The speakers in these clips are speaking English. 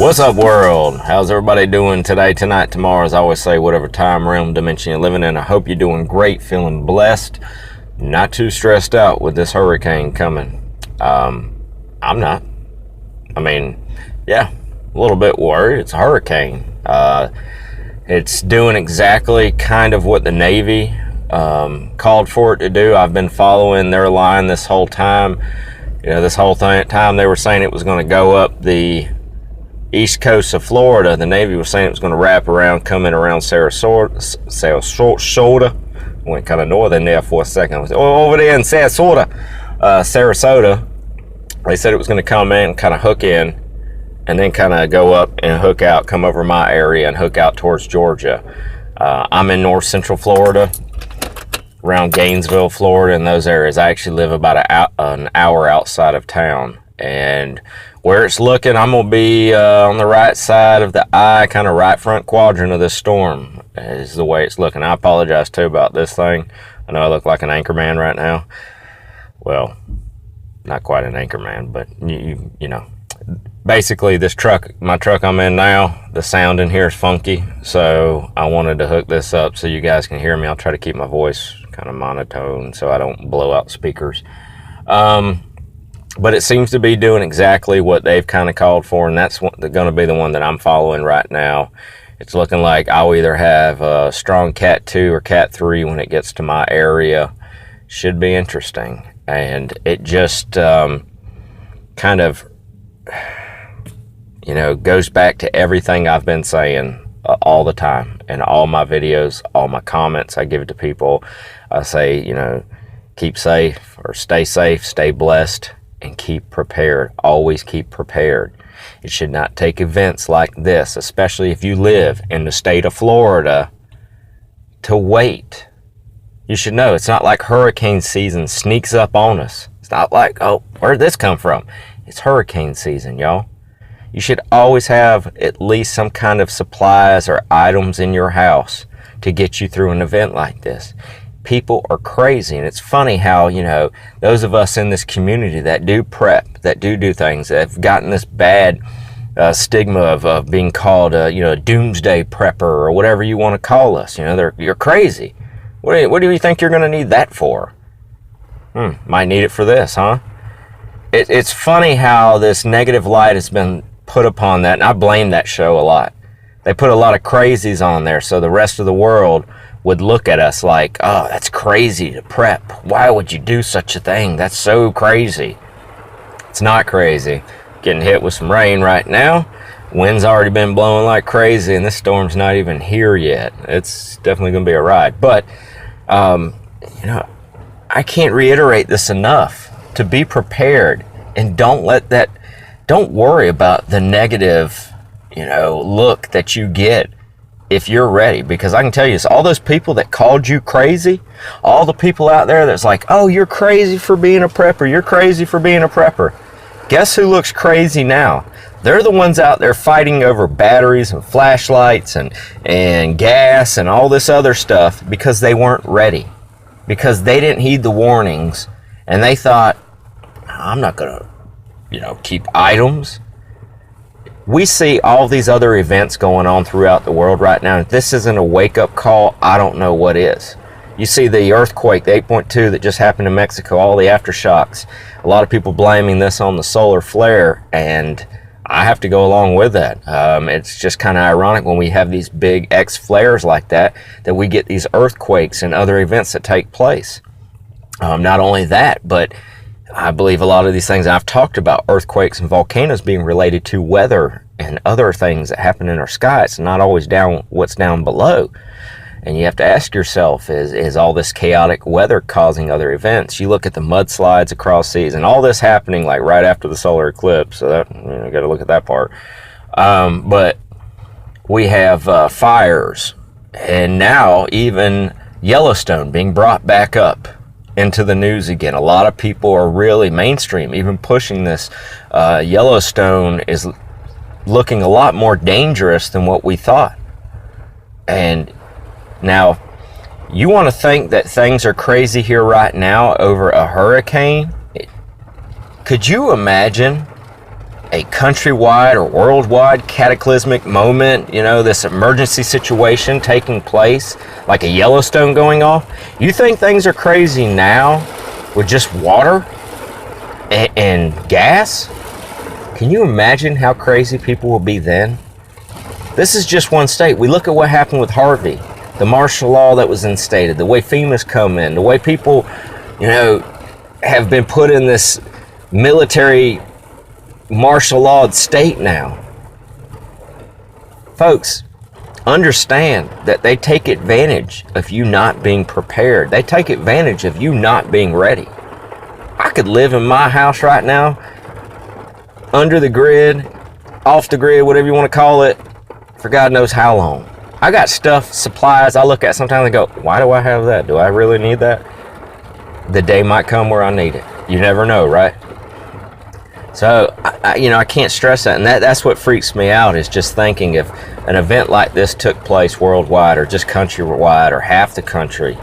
What's up, world? How's everybody doing today, tonight, tomorrow? As I always say, whatever time, realm, dimension you're living in, I hope you're doing great, feeling blessed, not too stressed out with this hurricane coming. I'm not. I mean, yeah, a little bit worried. It's a hurricane. It's doing exactly kind of what the Navy called for it to do. I've been following their line this whole time. You know, this whole time they were saying it was going to go up the east coast of Florida. The Navy was saying it was going to wrap around, come in around Sarasota. Went kind of northern there for a second. I was over there in Sarasota. They said it was going to come in, kind of hook in, and then kind of go up and hook out, come over my area and hook out towards Georgia. I'm in north central Florida, around Gainesville, Florida, in those areas. I actually live about an hour outside of town. And where it's looking, I'm going to be on the right side of the eye, kind of right front quadrant of this storm is the way it's looking. I apologize too about this thing. I know I look like an anchorman right now. Well, not quite an anchorman, but you know. Basically, this truck, my truck I'm in now, the sound in here is funky. So I wanted to hook this up so you guys can hear me. I'll try to keep my voice kind of monotone so I don't blow out speakers. But it seems to be doing exactly what they've kind of called for, and that's going to be the one that I'm following right now. It's looking like I'll either have a strong Cat 2 or Cat 3 when it gets to my area. Should be interesting. And it just kind of, you know, goes back to everything I've been saying all the time. In all my videos, all my comments, I give it to people. I say, you know, keep safe or stay safe, stay blessed, and keep prepared. Always keep prepared. It should not take events like this, especially if you live in the state of Florida, to wait. You should know it's not like hurricane season sneaks up on us. It's not like, oh, where'd this come from? It's hurricane season, y'all. You should always have at least some kind of supplies or items in your house to get you through an event like this. People are crazy, and it's funny how, you know, those of us in this community that do prep, that do things, that have gotten this bad stigma of being called you know, a doomsday prepper or whatever you want to call us. You know, you're crazy. What do you think you're going to need that for? Might need it for this, huh? It's funny how this negative light has been put upon that, and I blame that show a lot. They put a lot of crazies on there so the rest of the world would look at us like, oh, that's crazy to prep. Why would you do such a thing? That's so crazy. It's not crazy. Getting hit with some rain right now. Wind's already been blowing like crazy, and this storm's not even here yet. It's definitely going to be a ride. But, you know, I can't reiterate this enough. To be prepared, and don't worry about the negative, you know, look that you get if you're ready, because I can tell you, it's all those people that called you crazy, all the people out there that's like, oh, you're crazy for being a prepper, you're crazy for being a prepper. Guess who looks crazy now? They're the ones out there fighting over batteries and flashlights and gas and all this other stuff because they weren't ready, because they didn't heed the warnings, and they thought, I'm not going to, you know, keep items. We see all these other events going on throughout the world right now. If this isn't a wake-up call, I don't know what is. You see the earthquake, the 8.2 that just happened in Mexico, all the aftershocks. A lot of people blaming this on the solar flare, and I have to go along with that. It's just kind of ironic when we have these big X flares like that we get these earthquakes and other events that take place. Not only that, but I believe a lot of these things I've talked about, earthquakes and volcanoes being related to weather and other things that happen in our sky. It's not always what's down below. And you have to ask yourself, is all this chaotic weather causing other events? You look at the mudslides across seas and all this happening like right after the solar eclipse. So that, you know, got to look at that part. But we have fires, and now even Yellowstone being brought back up into the news again. A lot of people are really mainstream, even pushing this. Yellowstone is looking a lot more dangerous than what we thought. And now, you want to think that things are crazy here right now over a hurricane? Could you imagine a countrywide or worldwide cataclysmic moment, you know, this emergency situation taking place, like a Yellowstone going off. You think things are crazy now with just water and gas? Can you imagine how crazy people will be then? This is just one state. We look at what happened with Harvey, the martial law that was instated, the way FEMA's come in, the way people, you know, have been put in this military martial law state now. Folks, understand that they take advantage of you not being prepared. They take advantage of you not being ready. I could live in my house right now, under the grid, off the grid, whatever you want to call it, for God knows how long. I got stuff, supplies I look at sometimes and go, why do I have that? Do I really need that? The day might come where I need it. You never know, right? So, I can't stress that. And that's what freaks me out, is just thinking if an event like this took place worldwide or just countrywide or half the country,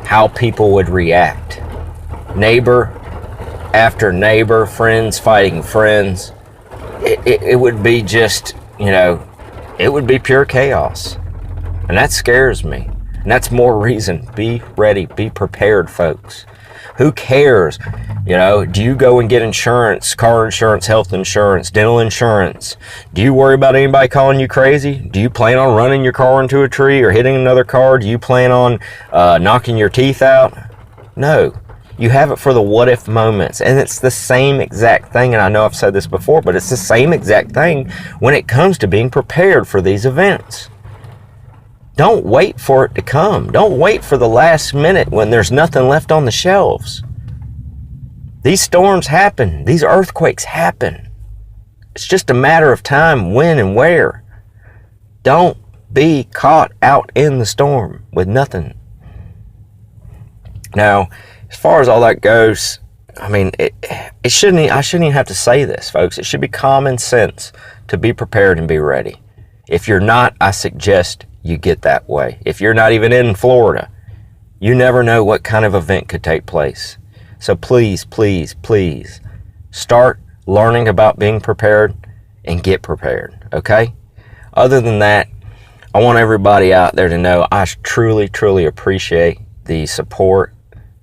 how people would react. Neighbor after neighbor, friends fighting friends. It would be just, it would be pure chaos. And that scares me. And that's more reason. Be ready. Be prepared, folks. Who cares? Do you go and get insurance, car insurance, health insurance, dental insurance? Do you worry about anybody calling you crazy? Do you plan on running your car into a tree or hitting another car? Do you plan on knocking your teeth out? No. You have it for the what if moments. And it's the same exact thing. And I know I've said this before, but it's the same exact thing when it comes to being prepared for these events. Don't wait for it to come. Don't wait for the last minute when there's nothing left on the shelves. These storms happen. These earthquakes happen. It's just a matter of time, when and where. Don't be caught out in the storm with nothing. Now, as far as all that goes, I shouldn't even have to say this, folks. It should be common sense to be prepared and be ready. If you're not, I suggest you get that way. If you're not even in Florida, you never know what kind of event could take place. So please, please, please start learning about being prepared and get prepared, okay? Other than that, I want everybody out there to know I truly, truly appreciate the support,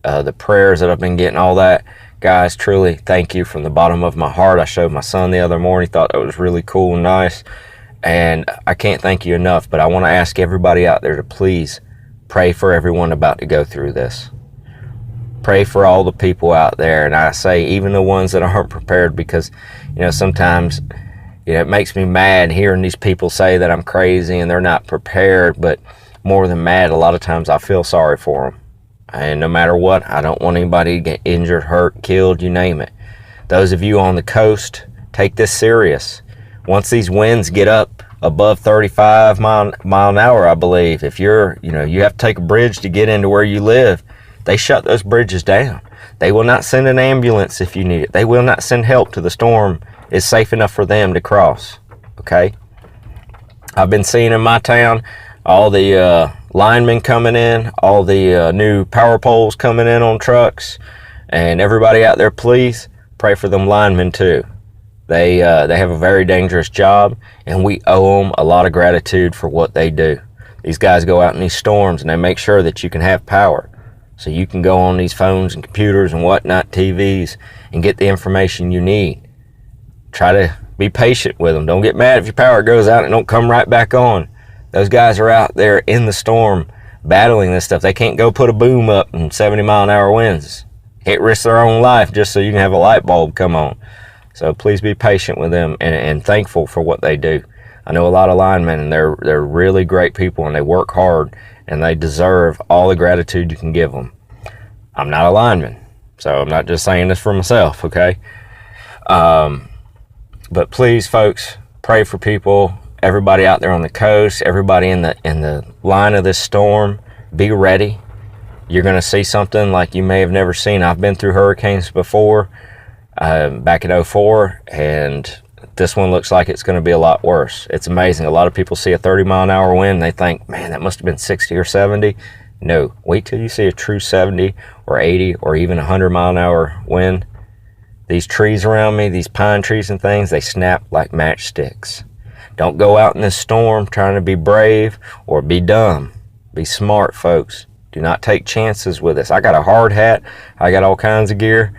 the prayers that I've been getting, all that. Guys, truly, thank you from the bottom of my heart. I showed my son the other morning. He thought it was really cool and nice. And I can't thank you enough, but I want to ask everybody out there to please pray for everyone about to go through this. Pray for all the people out there, and I say even the ones that aren't prepared, because, sometimes, it makes me mad hearing these people say that I'm crazy and they're not prepared, but more than mad, a lot of times I feel sorry for them. And no matter what, I don't want anybody to get injured, hurt, killed, you name it. Those of you on the coast, take this serious. Once these winds get up above 35 mile an hour, I believe, if you're, you have to take a bridge to get into where you live, they shut those bridges down. They will not send an ambulance if you need it. They will not send help till the storm is safe enough for them to cross, okay? I've been seeing in my town all the linemen coming in, all the new power poles coming in on trucks, and everybody out there, please pray for them linemen too. They have a very dangerous job, and we owe them a lot of gratitude for what they do. These guys go out in these storms, and they make sure that you can have power, so you can go on these phones and computers and whatnot, TVs, and get the information you need. Try to be patient with them. Don't get mad if your power goes out and don't come right back on. Those guys are out there in the storm battling this stuff. They can't go put a boom up in 70 mile an hour winds. Can't risk their own life just so you can have a light bulb come on. So please be patient with them and thankful for what they do. I know a lot of linemen, and they're really great people, and they work hard, and they deserve all the gratitude you can give them. I'm not a lineman, so I'm not just saying this for myself, okay? But please, folks, pray for people, everybody out there on the coast, everybody in the line of this storm. Be ready. You're going to see something like you may have never seen. I've been through hurricanes before. Back in 2004, and this one looks like it's going to be a lot worse. It's amazing. A lot of people see a 30 mile an hour wind and they think, man, that must have been 60 or 70. No, wait till you see a true 70 or 80 or even 100 mile an hour wind. These trees around me, these pine trees and things, they snap like matchsticks. Don't go out in this storm trying to be brave or be dumb. Be smart, folks. Do not take chances with this. I got a hard hat. I got all kinds of gear.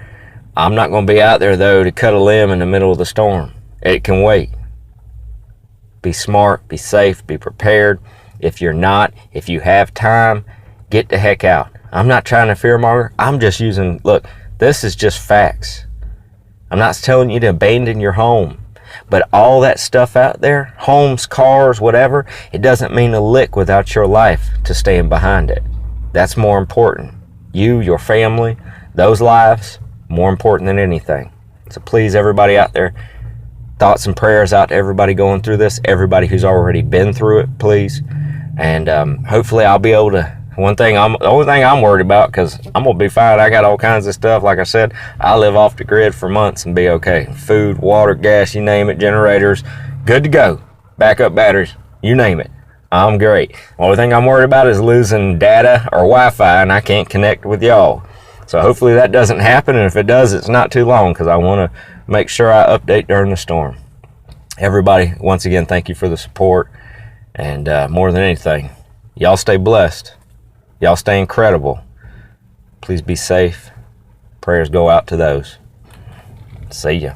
I'm not going to be out there, though, to cut a limb in the middle of the storm. It can wait. Be smart, be safe, be prepared. If you're not, if you have time, get the heck out. I'm not trying to fearmonger. I'm just using, look, this is just facts. I'm not telling you to abandon your home. But all that stuff out there, homes, cars, whatever, it doesn't mean a lick without your life to stand behind it. That's more important. You, your family, those lives, more important than anything. So please, everybody out there, thoughts and prayers out to everybody going through this, everybody who's already been through it, please. And hopefully I'll be able to, the only thing I'm worried about, because I'm going to be fine. I got all kinds of stuff. Like I said, I live off the grid for months and be okay. Food, water, gas, you name it, generators, good to go. Backup batteries, you name it. I'm great. The only thing I'm worried about is losing data or Wi-Fi, and I can't connect with y'all. So hopefully that doesn't happen, and if it does, it's not too long, because I want to make sure I update during the storm. Everybody, once again, thank you for the support, and more than anything, y'all stay blessed. Y'all stay incredible. Please be safe. Prayers go out to those. See ya.